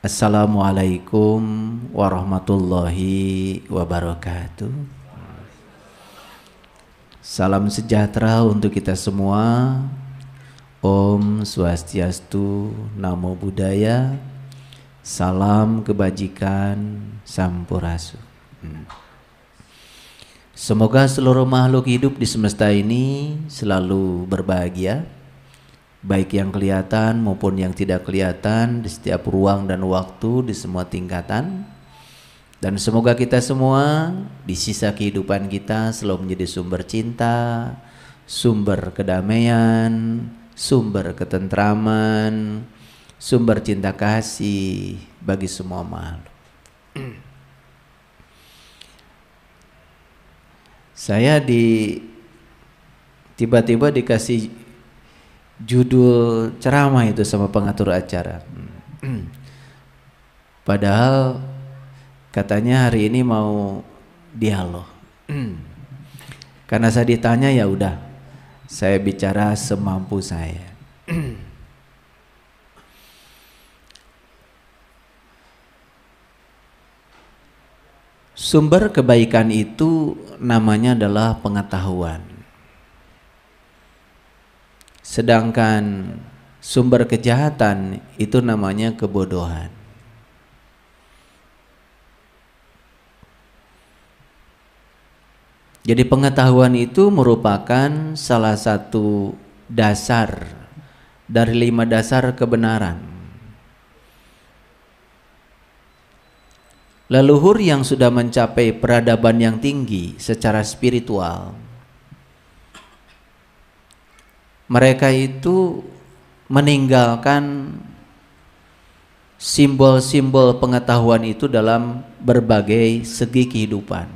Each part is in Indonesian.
Assalamualaikum warahmatullahi wabarakatuh. Salam sejahtera untuk kita semua. Om Swastiastu, Namo Buddhaya. Salam kebajikan, Sampurasun. Semoga seluruh makhluk hidup di semesta ini selalu berbahagia, baik yang kelihatan maupun yang tidak kelihatan, di setiap ruang dan waktu, di semua tingkatan. Dan semoga kita semua di sisa kehidupan kita selalu menjadi sumber cinta, sumber kedamaian, sumber ketentraman, sumber cinta kasih bagi semua makhluk. Saya tiba-tiba dikasih judul ceramah itu sama pengatur acara. Padahal katanya hari ini mau dialog. Karena saya ditanya, ya udah, saya bicara semampu saya. Sumber kebaikan itu namanya adalah pengetahuan. Sedangkan sumber kejahatan itu namanya kebodohan. Jadi pengetahuan itu merupakan salah satu dasar dari 5 dasar kebenaran. Leluhur yang sudah mencapai peradaban yang tinggi secara spiritual, mereka itu meninggalkan simbol-simbol pengetahuan itu dalam berbagai segi kehidupan.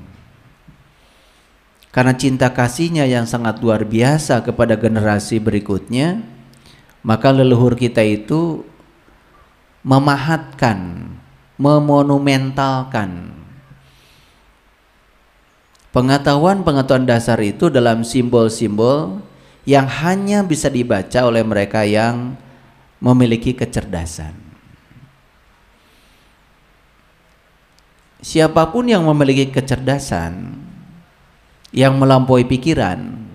Karena cinta kasihnya yang sangat luar biasa kepada generasi berikutnya, maka leluhur kita itu memahatkan, memonumentalkan pengetahuan-pengetahuan dasar itu dalam simbol-simbol yang hanya bisa dibaca oleh mereka yang memiliki kecerdasan. Siapapun yang memiliki kecerdasan yang melampaui pikiran,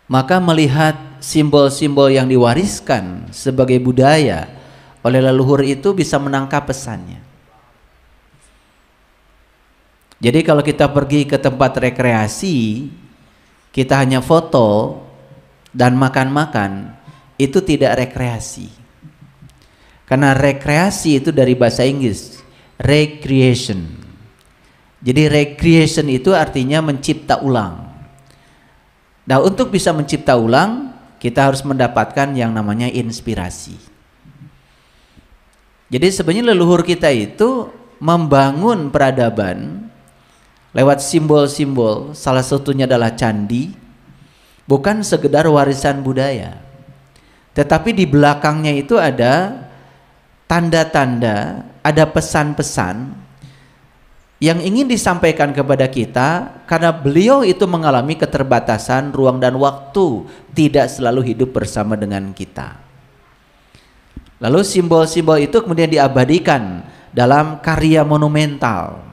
maka melihat simbol-simbol yang diwariskan sebagai budaya oleh leluhur itu bisa menangkap pesannya. Jadi kalau kita pergi ke tempat rekreasi, kita hanya foto dan makan-makan, itu tidak rekreasi. Karena rekreasi itu dari bahasa Inggris, recreation. Jadi recreation itu artinya mencipta ulang. Nah, untuk bisa mencipta ulang, kita harus mendapatkan yang namanya inspirasi. Jadi sebenarnya leluhur kita itu membangun peradaban lewat simbol-simbol, salah satunya adalah candi, bukan sekedar warisan budaya. Tetapi di belakangnya itu ada tanda-tanda, ada pesan-pesan yang ingin disampaikan kepada kita, karena beliau itu mengalami keterbatasan ruang dan waktu, tidak selalu hidup bersama dengan kita. Lalu simbol-simbol itu kemudian diabadikan dalam karya monumental.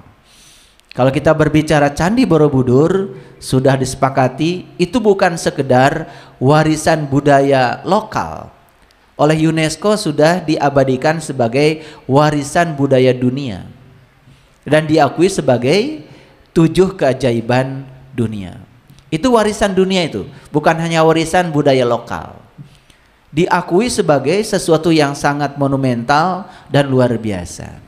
Kalau kita berbicara Candi Borobudur, sudah disepakati itu bukan sekedar warisan budaya lokal. Oleh UNESCO sudah diabadikan sebagai warisan budaya dunia dan diakui sebagai 7 keajaiban dunia. Itu warisan dunia, itu bukan hanya warisan budaya lokal. Diakui sebagai sesuatu yang sangat monumental dan luar biasa.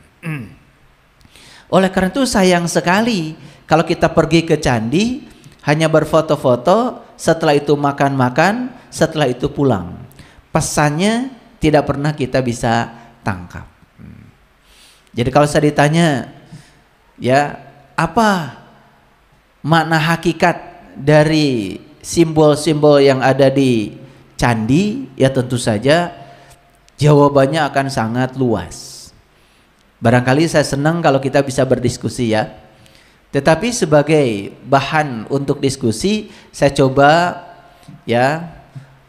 Oleh karena itu sayang sekali kalau kita pergi ke candi hanya berfoto-foto, setelah itu makan-makan, setelah itu pulang. Pesannya tidak pernah kita bisa tangkap. Jadi kalau saya ditanya, ya, apa makna hakikat dari simbol-simbol yang ada di candi, ya tentu saja jawabannya akan sangat luas. Barangkali saya senang kalau kita bisa berdiskusi, ya. Tetapi sebagai bahan untuk diskusi, saya coba ya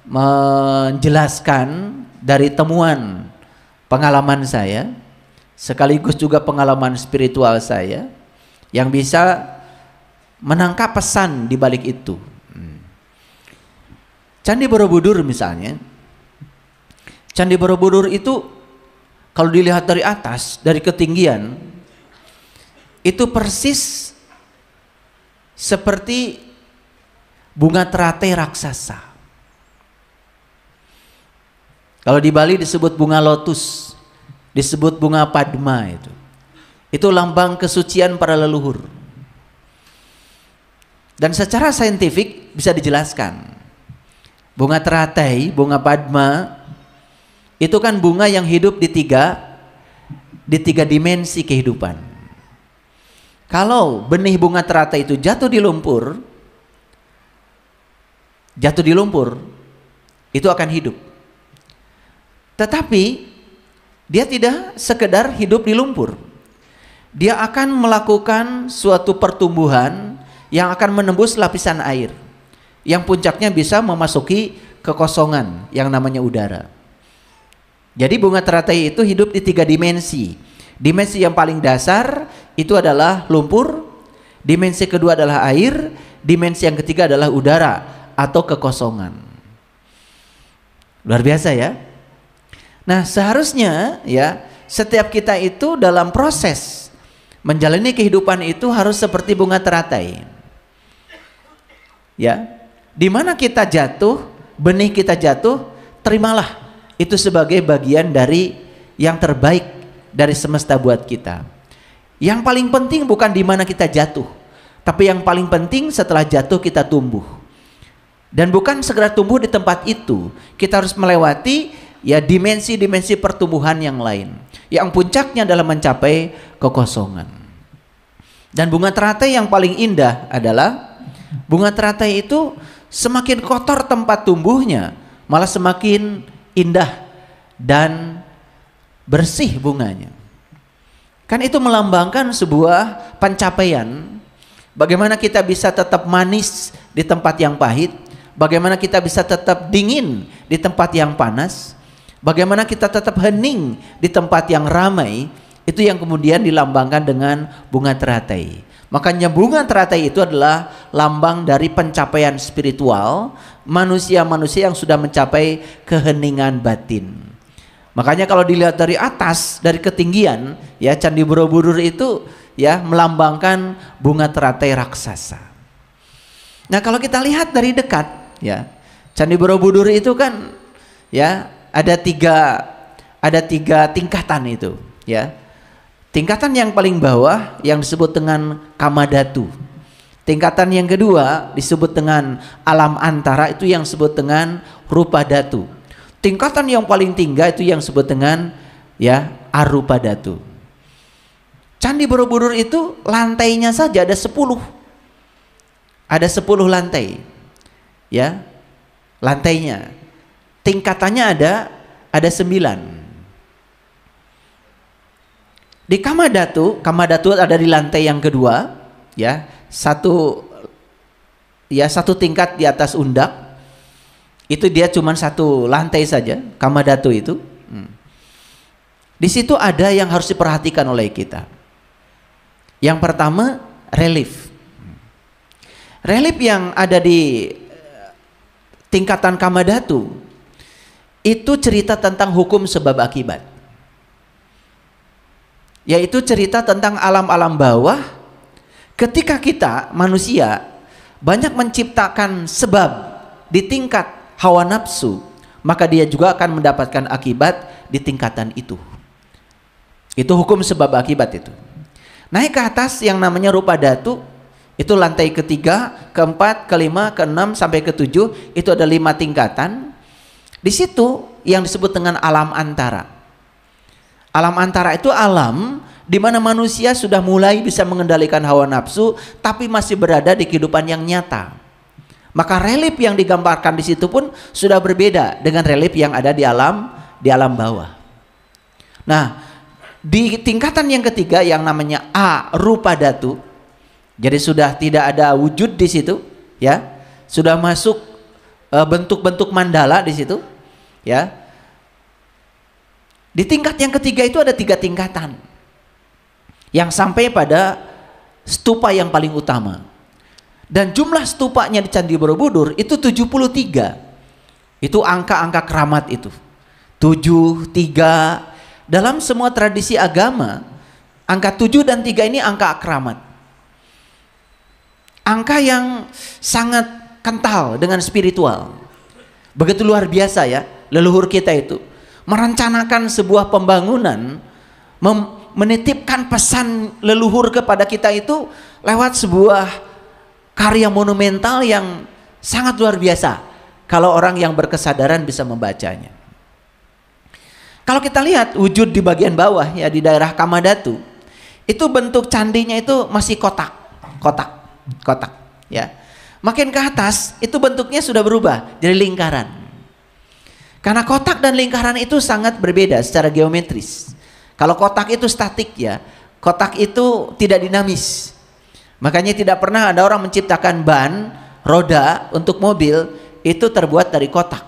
menjelaskan dari temuan pengalaman saya, sekaligus juga pengalaman spiritual saya, yang bisa menangkap pesan di balik itu. Candi Borobudur misalnya, Candi Borobudur itu kalau dilihat dari atas, dari ketinggian, itu persis seperti bunga teratai raksasa. Kalau di Bali disebut bunga lotus, disebut bunga padma itu. Itu lambang kesucian para leluhur. Dan secara saintifik bisa dijelaskan. Bunga teratai, bunga padma, itu kan bunga yang hidup di tiga dimensi kehidupan. Kalau benih bunga teratai itu jatuh di lumpur, itu akan hidup. Tetapi dia tidak sekedar hidup di lumpur. Dia akan melakukan suatu pertumbuhan yang akan menembus lapisan air, yang puncaknya bisa memasuki kekosongan yang namanya udara. Jadi bunga teratai itu hidup di tiga dimensi. Dimensi yang paling dasar itu adalah lumpur, dimensi kedua adalah air, dimensi yang ketiga adalah udara atau kekosongan. Luar biasa ya. Nah, seharusnya ya setiap kita itu dalam proses menjalani kehidupan itu harus seperti bunga teratai. Ya, di mana kita jatuh, benih kita jatuh, terimalah itu sebagai bagian dari yang terbaik dari semesta buat kita. Yang paling penting bukan di mana kita jatuh, tapi yang paling penting setelah jatuh kita tumbuh. Dan bukan segera tumbuh di tempat itu, kita harus melewati ya dimensi-dimensi pertumbuhan yang lain, yang puncaknya adalah mencapai kekosongan. Dan bunga teratai yang paling indah adalah bunga teratai itu semakin kotor tempat tumbuhnya, malah semakin indah dan bersih bunganya. Kan itu melambangkan sebuah pencapaian. Bagaimana kita bisa tetap manis di tempat yang pahit, bagaimana kita bisa tetap dingin di tempat yang panas, bagaimana kita tetap hening di tempat yang ramai. Itu yang kemudian dilambangkan dengan bunga teratai. Makanya bunga teratai itu adalah lambang dari pencapaian spiritual manusia-manusia yang sudah mencapai keheningan batin. Makanya kalau dilihat dari atas, dari ketinggian, ya Candi Borobudur itu ya melambangkan bunga teratai raksasa. Nah, kalau kita lihat dari dekat, ya Candi Borobudur itu kan ya ada tiga tingkatan itu, ya. Tingkatan yang paling bawah yang disebut dengan Kamadhatu. Tingkatan yang kedua disebut dengan alam antara, itu yang disebut dengan Rupadhatu. Tingkatan yang paling tinggi itu yang disebut dengan ya Arupadhatu. Candi Borobudur itu lantainya saja ada 10. Ada 10 lantai. Ya. Lantainya. Tingkatannya ada 9. Di Kamadhatu ada di lantai yang kedua, ya, satu tingkat di atas Undak. Itu dia cuma satu lantai saja, Kamadhatu itu. Di situ ada yang harus diperhatikan oleh kita. Yang pertama, relief. Relief yang ada di tingkatan Kamadhatu itu cerita tentang hukum sebab akibat. Yaitu cerita tentang alam-alam bawah. Ketika kita manusia banyak menciptakan sebab di tingkat hawa nafsu, maka dia juga akan mendapatkan akibat di tingkatan itu. Itu hukum sebab akibat itu. Naik ke atas yang namanya Rupadhatu, itu lantai ketiga, keempat, kelima, keenam sampai ketujuh, itu ada 5 tingkatan. Di situ yang disebut dengan alam antara. Alam antara itu alam di mana manusia sudah mulai bisa mengendalikan hawa nafsu, tapi masih berada di kehidupan yang nyata. Maka relief yang digambarkan di situ pun sudah berbeda dengan relief yang ada di alam bawah. Nah, di tingkatan yang ketiga yang namanya Arupadhatu, jadi sudah tidak ada wujud di situ, ya, sudah masuk bentuk-bentuk mandala di situ, ya. Di tingkat yang ketiga itu ada 3 tingkatan yang sampai pada stupa yang paling utama. Dan jumlah stupanya di Candi Borobudur itu 73. Itu angka-angka keramat itu. 7, 3. Dalam semua tradisi agama, angka 7 dan 3 ini angka keramat. Angka yang sangat kental dengan spiritual. Begitu luar biasa ya, leluhur kita itu merencanakan sebuah pembangunan, menitipkan pesan leluhur kepada kita itu lewat sebuah karya monumental yang sangat luar biasa kalau orang yang berkesadaran bisa membacanya. Kalau kita lihat wujud di bagian bawah ya, di daerah Kamadatu, itu bentuk candinya itu masih kotak ya. Makin ke atas itu bentuknya sudah berubah jadi lingkaran. Karena kotak dan lingkaran itu sangat berbeda secara geometris. Kalau kotak itu statik ya, kotak itu tidak dinamis. Makanya tidak pernah ada orang menciptakan ban, roda untuk mobil itu terbuat dari kotak.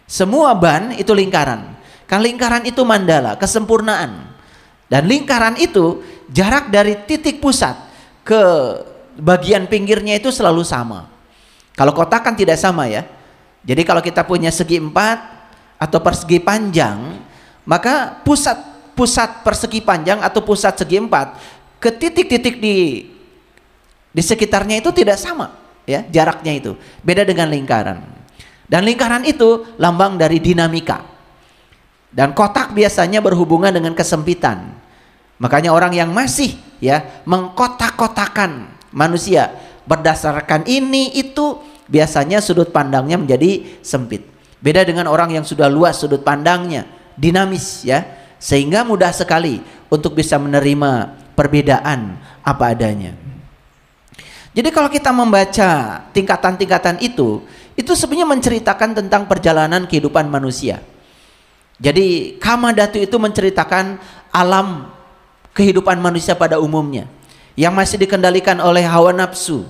Semua ban itu lingkaran. Kan lingkaran itu mandala, kesempurnaan. Dan lingkaran itu jarak dari titik pusat ke bagian pinggirnya itu selalu sama. Kalau kotak kan tidak sama ya. Jadi kalau kita punya segi 4 atau persegi panjang, maka pusat persegi panjang atau pusat segi 4 ke titik-titik di sekitarnya itu tidak sama ya, jaraknya itu. Beda dengan lingkaran. Dan lingkaran itu lambang dari dinamika. Dan kotak biasanya berhubungan dengan kesempitan. Makanya orang yang masih ya mengkotak-kotakan manusia berdasarkan ini itu, biasanya sudut pandangnya menjadi sempit. Beda dengan orang yang sudah luas sudut pandangnya, dinamis ya, sehingga mudah sekali untuk bisa menerima perbedaan apa adanya. Jadi kalau kita membaca tingkatan-tingkatan itu sebenarnya menceritakan tentang perjalanan kehidupan manusia. Jadi Kamadatu itu menceritakan alam kehidupan manusia pada umumnya, yang masih dikendalikan oleh hawa nafsu,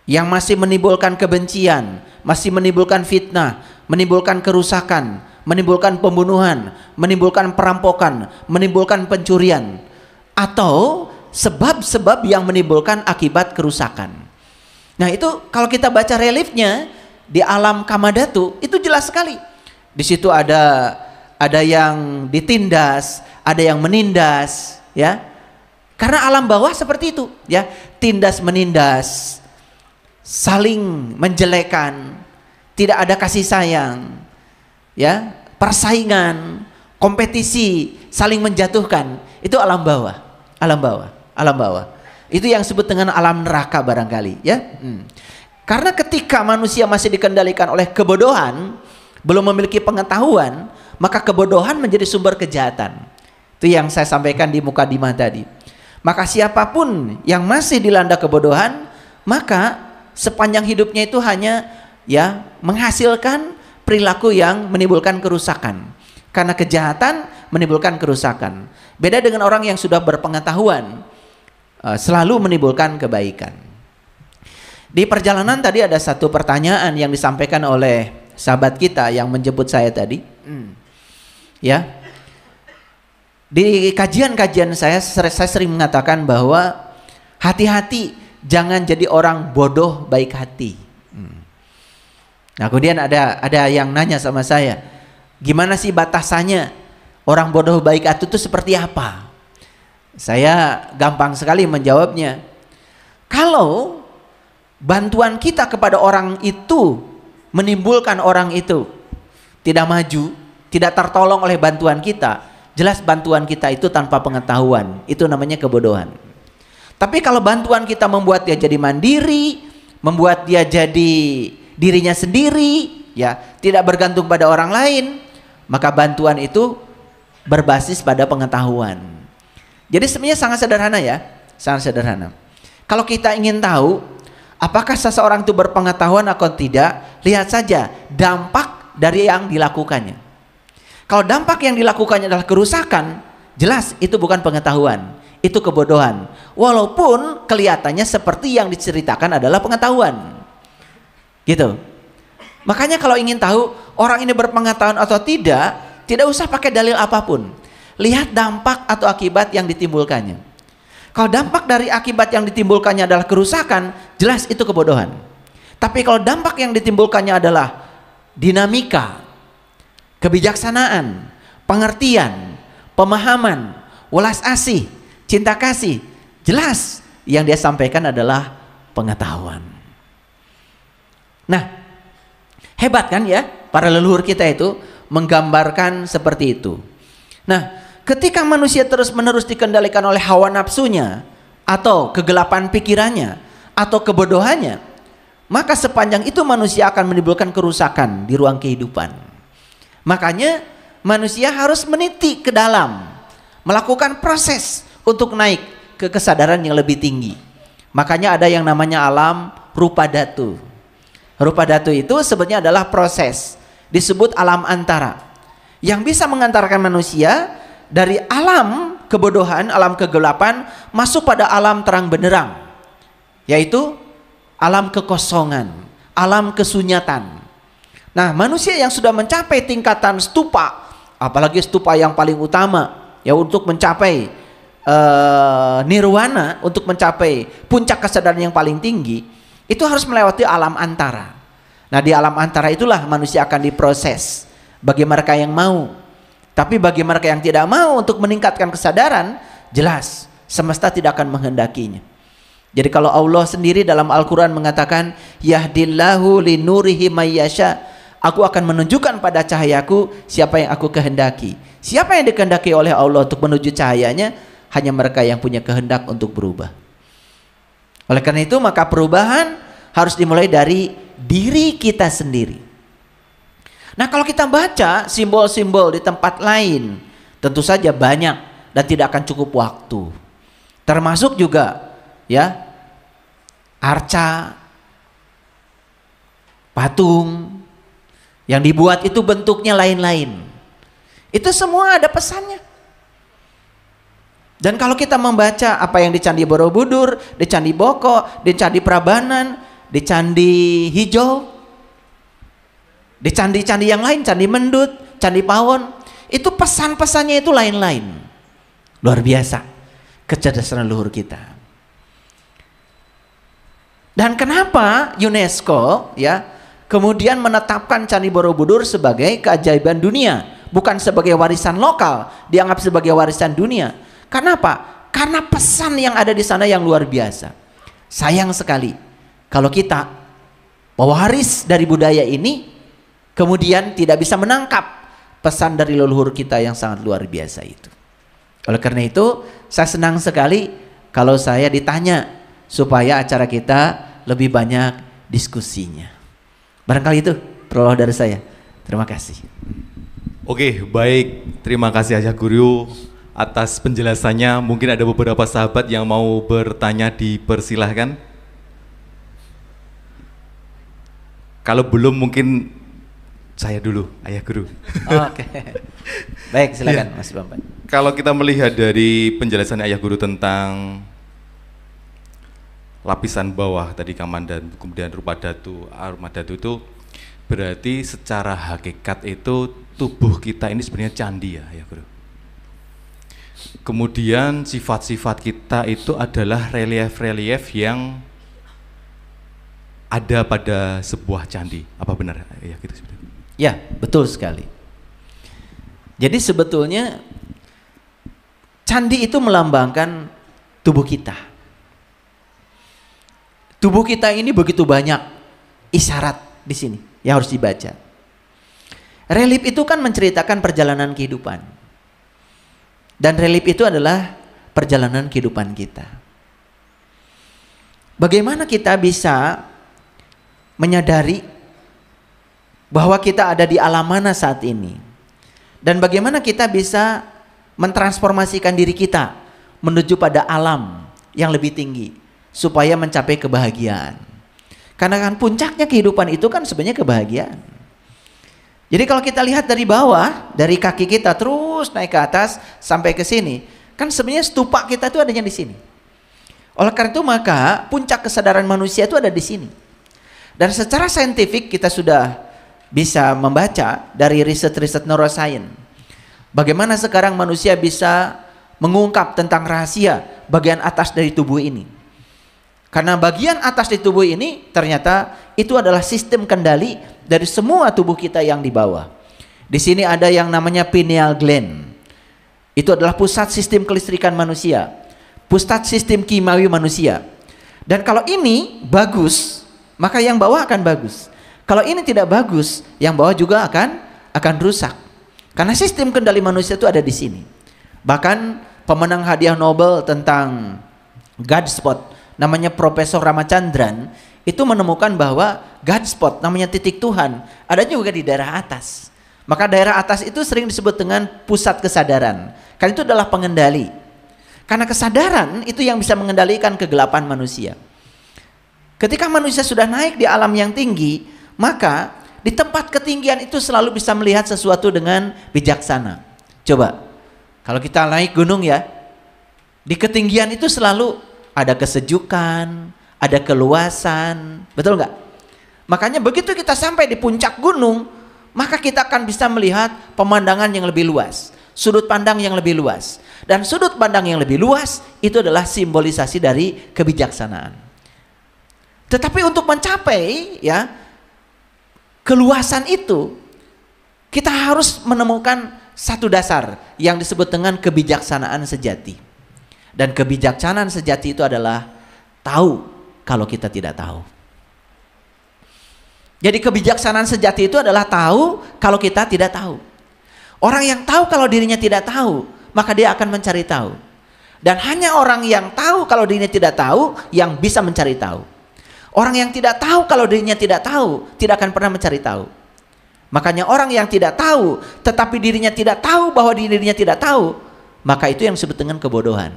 yang masih menimbulkan kebencian, masih menimbulkan fitnah, menimbulkan kerusakan, menimbulkan pembunuhan, menimbulkan perampokan, menimbulkan pencurian, atau sebab-sebab yang menimbulkan akibat kerusakan. Nah itu kalau kita baca reliefnya di alam Kamadatu itu jelas sekali. Di situ ada yang ditindas, ada yang menindas ya. Karena alam bawah seperti itu ya, tindas menindas, saling menjelekan, tidak ada kasih sayang ya, persaingan, kompetisi, saling menjatuhkan. Itu alam bawah, alam bawah, alam bawah. Itu yang disebut dengan alam neraka barangkali ya. Karena ketika manusia masih dikendalikan oleh kebodohan, belum memiliki pengetahuan, maka kebodohan menjadi sumber kejahatan. Itu yang saya sampaikan di mukadimah tadi. Maka siapapun yang masih dilanda kebodohan, maka sepanjang hidupnya itu hanya ya menghasilkan perilaku yang menimbulkan kerusakan. Karena kejahatan menimbulkan kerusakan. Beda dengan orang yang sudah berpengetahuan, selalu menimbulkan kebaikan. Di perjalanan tadi ada satu pertanyaan yang disampaikan oleh sahabat kita yang menjemput saya tadi. Ya, di kajian-kajian saya sering mengatakan bahwa hati-hati jangan jadi orang bodoh baik hati. Nah kemudian ada yang nanya sama saya, gimana sih batasannya orang bodoh baik hati itu seperti apa? Saya gampang sekali menjawabnya. Kalau bantuan kita kepada orang itu menimbulkan orang itu tidak maju, tidak tertolong oleh bantuan kita, jelas bantuan kita itu tanpa pengetahuan, itu namanya kebodohan. Tapi kalau bantuan kita membuat dia jadi mandiri, membuat dia jadi dirinya sendiri, ya, tidak bergantung pada orang lain, maka bantuan itu berbasis pada pengetahuan. Jadi sebenarnya sangat sederhana ya, sangat sederhana. Kalau kita ingin tahu apakah seseorang itu berpengetahuan atau tidak, lihat saja dampak dari yang dilakukannya. Kalau dampak yang dilakukannya adalah kerusakan, jelas itu bukan pengetahuan, itu kebodohan. Walaupun kelihatannya seperti yang diceritakan adalah pengetahuan. Gitu. Makanya kalau ingin tahu orang ini berpengetahuan atau tidak, Tidak usah pakai dalil apapun. Lihat dampak atau akibat yang ditimbulkannya. Kalau dampak dari akibat yang ditimbulkannya adalah kerusakan, jelas itu kebodohan. Tapi kalau dampak yang ditimbulkannya adalah dinamika, kebijaksanaan, pengertian, pemahaman, welas asih, cinta kasih, jelas yang dia sampaikan adalah pengetahuan. Nah, hebat kan ya, para leluhur kita itu menggambarkan seperti itu. Nah, ketika manusia terus-menerus dikendalikan oleh hawa nafsunya, atau kegelapan pikirannya, atau kebodohannya, maka sepanjang itu manusia akan menimbulkan kerusakan di ruang kehidupan. Makanya manusia harus meniti ke dalam, melakukan proses untuk naik ke kesadaran yang lebih tinggi. Makanya ada yang namanya alam rupa dhatu. Rupa dhatu itu sebenarnya adalah proses, disebut alam antara, yang bisa mengantarkan manusia dari alam kebodohan, alam kegelapan, masuk pada alam terang benderang, yaitu alam kekosongan, alam kesunyatan. Nah, manusia yang sudah mencapai tingkatan stupa, apalagi stupa yang paling utama, ya, untuk mencapai nirwana, untuk mencapai puncak kesadaran yang paling tinggi, itu harus melewati alam antara. Nah, di alam antara itulah manusia akan diproses bagi mereka yang mau. Tapi bagi mereka yang tidak mau untuk meningkatkan kesadaran, jelas semesta tidak akan menghendakinya. Jadi kalau Allah sendiri dalam Al-Quran mengatakan, yahdillahu linurihi mayyasha, aku akan menunjukkan pada cahayaku siapa yang aku kehendaki. Siapa yang dikehendaki oleh Allah untuk menuju cahayanya? Hanya mereka yang punya kehendak untuk berubah. Oleh karena itu maka perubahan harus dimulai dari diri kita sendiri. Nah, kalau kita baca simbol-simbol di tempat lain, tentu saja banyak dan tidak akan cukup waktu. Termasuk juga ya arca, patung yang dibuat itu bentuknya lain-lain. Itu semua ada pesannya. Dan kalau kita membaca apa yang di Candi Borobudur, di Candi Boko, di Candi Prabanan, di Candi Hijau, di candi-candi yang lain, Candi Mendut, Candi Pawon, itu pesan-pesannya itu lain-lain. Luar biasa kecerdasan leluhur kita. Dan kenapa UNESCO ya kemudian menetapkan Candi Borobudur sebagai keajaiban dunia, bukan sebagai warisan lokal, dianggap sebagai warisan dunia. Kenapa? Karena pesan yang ada di sana yang luar biasa. Sayang sekali kalau kita pewaris dari budaya ini kemudian tidak bisa menangkap pesan dari leluhur kita yang sangat luar biasa itu. Oleh karena itu saya senang sekali kalau saya ditanya supaya acara kita lebih banyak diskusinya. Barangkali itu perlu dari saya. Terima kasih. Oke, baik. Terima kasih Ayah Guru atas penjelasannya. Mungkin ada beberapa sahabat yang mau bertanya, dipersilahkan. Kalau belum mungkin saya dulu, Ayah Guru. Oke. Baik, silakan Mas Bambang. Kalau kita melihat dari penjelasan Ayah Guru tentang lapisan bawah tadi Kamandan, kemudian rupa dhatu, aroma dhatu, itu berarti secara hakikat itu tubuh kita ini sebenarnya candi ya, Ayah Guru. Kemudian sifat-sifat kita itu adalah relief-relief yang ada pada sebuah candi. Apa benar ya gitu? Ya, betul sekali. Jadi sebetulnya candi itu melambangkan tubuh kita. Tubuh kita ini begitu banyak isyarat di sini yang harus dibaca. Relief itu kan menceritakan perjalanan kehidupan. Dan relief itu adalah perjalanan kehidupan kita. Bagaimana kita bisa menyadari bahwa kita ada di alam mana saat ini? Dan bagaimana kita bisa mentransformasikan diri kita menuju pada alam yang lebih tinggi supaya mencapai kebahagiaan? Karena kan puncaknya kehidupan itu kan sebenarnya kebahagiaan. Jadi kalau kita lihat dari bawah, dari kaki kita terus naik ke atas sampai ke sini, kan sebenarnya stupa kita itu adanya di sini. Oleh karena itu maka puncak kesadaran manusia itu ada di sini. Dan secara saintifik kita sudah bisa membaca dari riset-riset neuroscience Bagaimana sekarang manusia bisa mengungkap tentang rahasia bagian atas dari tubuh ini? Karena bagian atas di tubuh ini ternyata itu adalah sistem kendali dari semua tubuh kita yang di bawah. Di sini ada yang namanya pineal gland. Itu adalah pusat sistem kelistrikan manusia, pusat sistem kimiawi manusia. Dan kalau ini bagus, maka yang bawah akan bagus. Kalau ini tidak bagus, yang bawah juga akan rusak. Karena sistem kendali manusia itu ada di sini. Bahkan pemenang hadiah Nobel tentang God spot, namanya Profesor Ramachandran, itu menemukan bahwa God spot, namanya titik Tuhan, ada juga di daerah atas. Maka daerah atas itu sering disebut dengan pusat kesadaran. Karena itu adalah pengendali. Karena kesadaran itu yang bisa mengendalikan kegelapan manusia. Ketika manusia sudah naik di alam yang tinggi, maka di tempat ketinggian itu selalu bisa melihat sesuatu dengan bijaksana. Coba, kalau kita naik gunung ya, di ketinggian itu selalu ada kesejukan, ada keluasan, betul nggak? Makanya begitu kita sampai di puncak gunung, maka kita akan bisa melihat pemandangan yang lebih luas, sudut pandang yang lebih luas. Dan sudut pandang yang lebih luas itu adalah simbolisasi dari kebijaksanaan. Tetapi untuk mencapai ya keluasan itu, kita harus menemukan satu dasar yang disebut dengan kebijaksanaan sejati. Dan kebijaksanaan sejati itu adalah tahu kalau kita tidak tahu. Jadi kebijaksanaan sejati itu adalah tahu kalau kita tidak tahu. Orang yang tahu kalau dirinya tidak tahu, maka dia akan mencari tahu. Dan hanya orang yang tahu kalau dirinya tidak tahu yang bisa mencari tahu. Orang yang tidak tahu kalau dirinya tidak tahu tidak akan pernah mencari tahu. Makanya orang yang tidak tahu tetapi dirinya tidak tahu bahwa dirinya tidak tahu, maka itu yang disebut dengan kebodohan.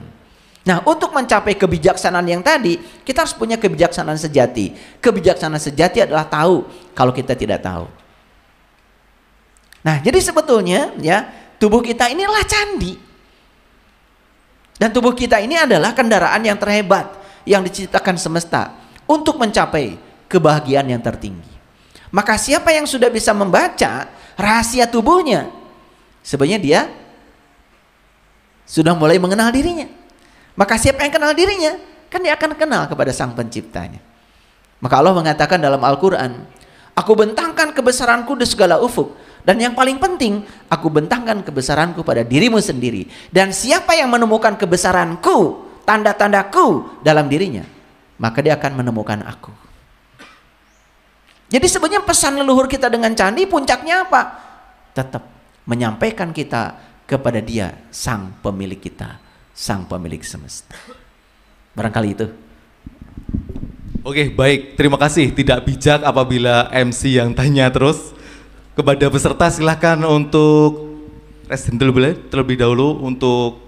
Nah, untuk mencapai kebijaksanaan yang tadi, kita harus punya kebijaksanaan sejati. Kebijaksanaan sejati adalah tahu kalau kita tidak tahu. Nah, jadi sebetulnya ya, tubuh kita inilah candi. Dan tubuh kita ini adalah kendaraan yang terhebat yang diciptakan semesta untuk mencapai kebahagiaan yang tertinggi. Maka siapa yang sudah bisa membaca rahasia tubuhnya, sebenarnya dia sudah mulai mengenal dirinya. Maka siapa yang kenal dirinya, kan dia akan kenal kepada Sang Penciptanya. Maka Allah mengatakan dalam Al-Quran, aku bentangkan kebesaranku di segala ufuk. Dan yang paling penting, aku bentangkan kebesaranku pada dirimu sendiri. Dan siapa yang menemukan kebesaranku, tanda-tandaku dalam dirinya, maka dia akan menemukan aku. Jadi sebenarnya pesan leluhur kita dengan candi puncaknya apa? Tetap menyampaikan kita kepada dia, sang pemilik kita, sang pemilik semesta. Barangkali itu. Oke, baik. Terima kasih. Tidak bijak apabila MC yang tanya terus. Kepada peserta silahkan untuk terlebih dahulu untuk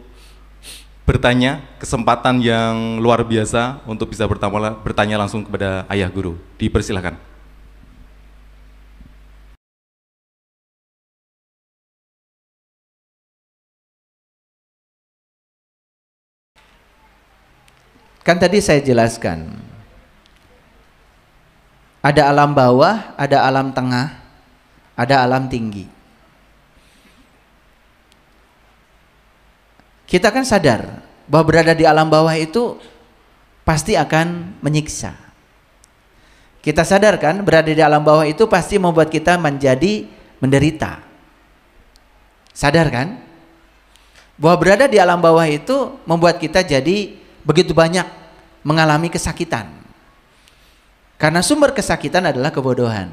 bertanya, kesempatan yang luar biasa untuk bisa bertanya langsung kepada Ayah Guru. Dipersilahkan. Kan tadi saya jelaskan, ada alam bawah, ada alam tengah, ada alam tinggi. Kita kan sadar bahwa berada di alam bawah itu pasti akan menyiksa. Kita sadar kan berada di alam bawah itu pasti membuat kita menjadi menderita. Sadar kan bahwa berada di alam bawah itu membuat kita jadi begitu banyak mengalami kesakitan. Karena sumber kesakitan adalah kebodohan.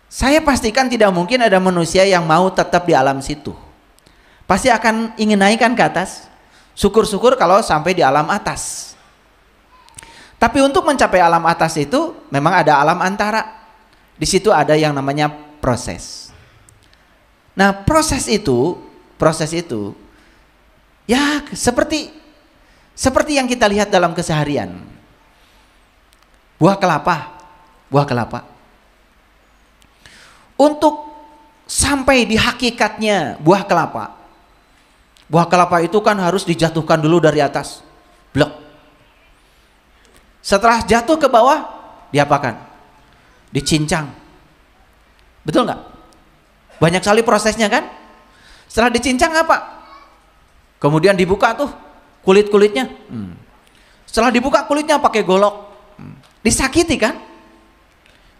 Saya pastikan tidak mungkin ada manusia yang mau tetap di alam situ. Pasti akan ingin naikkan ke atas. Syukur-syukur kalau sampai di alam atas. Tapi untuk mencapai alam atas itu memang ada alam antara. Di situ ada yang namanya proses. Nah, proses itu ya seperti yang kita lihat dalam keseharian. Buah kelapa. Untuk sampai di hakikatnya buah kelapa itu kan harus dijatuhkan dulu dari atas. Blok. Setelah jatuh ke bawah, diapakan? Dicincang. Betul nggak? Banyak sekali prosesnya kan. Setelah dicincang apa? Kemudian dibuka tuh kulit-kulitnya. Setelah dibuka kulitnya pakai golok. Disakiti kan?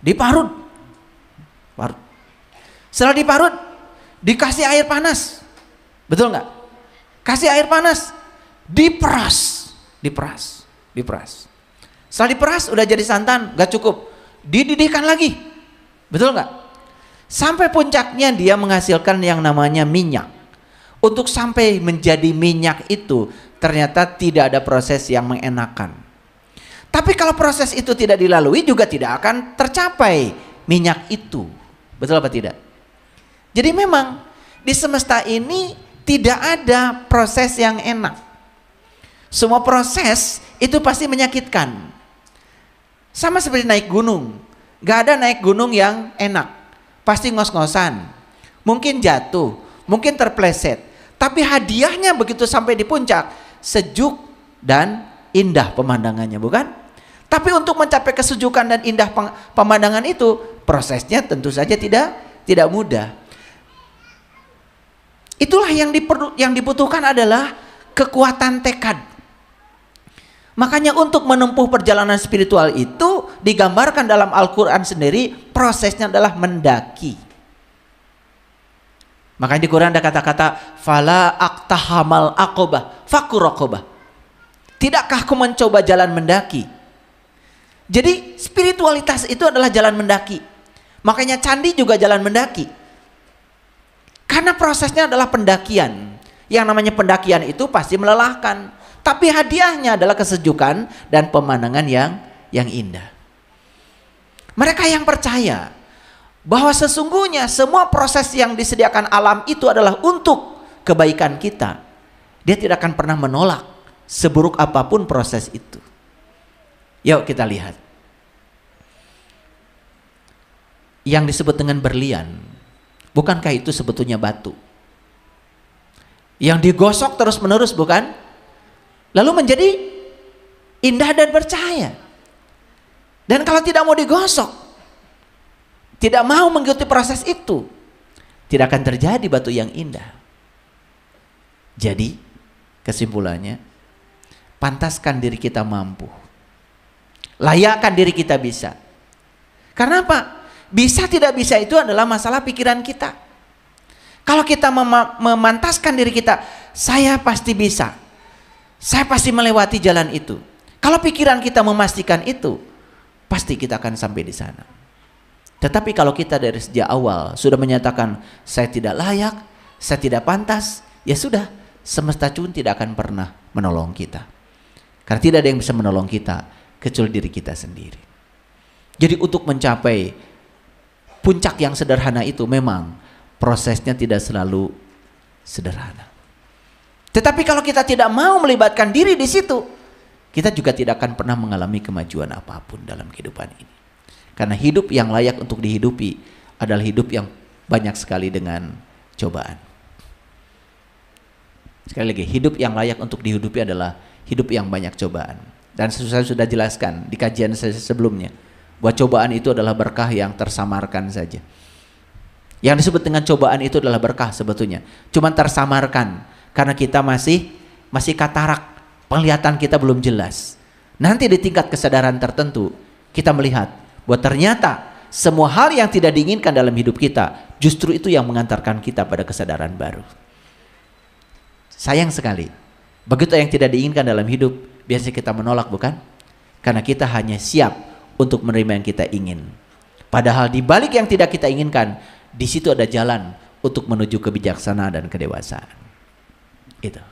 Diparut. Parut. Setelah diparut, dikasih air panas. Betul nggak? Kasih air panas, diperas. Setelah diperas udah jadi santan, gak cukup. Dididihkan lagi. Betul nggak? Sampai puncaknya dia menghasilkan yang namanya minyak. Untuk sampai menjadi minyak itu ternyata tidak ada proses yang mengenakan. Tapi kalau proses itu tidak dilalui juga tidak akan tercapai minyak itu. Betul apa tidak? Jadi memang di semesta ini tidak ada proses yang enak. Semua proses itu pasti menyakitkan. Sama seperti naik gunung. Gak ada naik gunung yang enak. Pasti ngos-ngosan. Mungkin jatuh, mungkin terpleset. Tapi hadiahnya begitu sampai di puncak, sejuk dan indah pemandangannya, bukan? Tapi untuk mencapai kesejukan dan indah pemandangan itu, prosesnya tentu saja tidak mudah. Itulah yang dibutuhkan adalah kekuatan tekad. Makanya untuk menempuh perjalanan spiritual itu digambarkan dalam Al-Quran sendiri, prosesnya adalah mendaki. Makanya di Quran ada kata-kata fala aqtahamal aqobah fakuraqobah. Tidakkah aku mencoba jalan mendaki? Jadi spiritualitas itu adalah jalan mendaki. Makanya candi juga jalan mendaki. Karena prosesnya adalah pendakian. Yang namanya pendakian itu pasti melelahkan. Tapi hadiahnya adalah kesejukan dan pemandangan yang indah. Mereka yang percaya bahwa sesungguhnya semua proses yang disediakan alam itu adalah untuk kebaikan kita, dia tidak akan pernah menolak seburuk apapun proses itu. Yuk kita lihat. Yang disebut dengan berlian, bukankah itu sebetulnya batu? Yang digosok terus menerus, bukan? Lalu menjadi indah dan bercahaya. Dan kalau tidak mau digosok, tidak mau mengikuti proses itu, tidak akan terjadi batu yang indah. Jadi kesimpulannya, pantaskan diri kita mampu, layakkan diri kita bisa. Karena apa? Bisa tidak bisa itu adalah masalah pikiran kita. Kalau kita memantaskan diri kita, saya pasti bisa, saya pasti melewati jalan itu. Kalau pikiran kita memastikan itu, pasti kita akan sampai di sana. Tetapi kalau kita dari sejak awal sudah menyatakan saya tidak layak, saya tidak pantas, ya sudah, semesta pun tidak akan pernah menolong kita. Karena tidak ada yang bisa menolong kita kecuali diri kita sendiri. Jadi untuk mencapai puncak yang sederhana itu memang prosesnya tidak selalu sederhana. Tetapi kalau kita tidak mau melibatkan diri di situ, kita juga tidak akan pernah mengalami kemajuan apapun dalam kehidupan ini. Karena hidup yang layak untuk dihidupi adalah hidup yang banyak sekali dengan cobaan. Sekali lagi, hidup yang layak untuk dihidupi adalah hidup yang banyak cobaan. Dan saya sudah jelaskan di kajian saya sebelumnya, bahwa cobaan itu adalah berkah yang tersamarkan saja. Yang disebut dengan cobaan itu adalah berkah sebetulnya, cuman tersamarkan karena kita masih katarak, penglihatan kita belum jelas. Nanti di tingkat kesadaran tertentu kita melihat bahwa ternyata semua hal yang tidak diinginkan dalam hidup kita justru itu yang mengantarkan kita pada kesadaran baru. Sayang sekali, begitu yang tidak diinginkan dalam hidup biasanya kita menolak, bukan? Karena kita hanya siap untuk menerima yang kita ingin. Padahal di balik yang tidak kita inginkan, di situ ada jalan untuk menuju kebijaksanaan dan kedewasaan. Itu.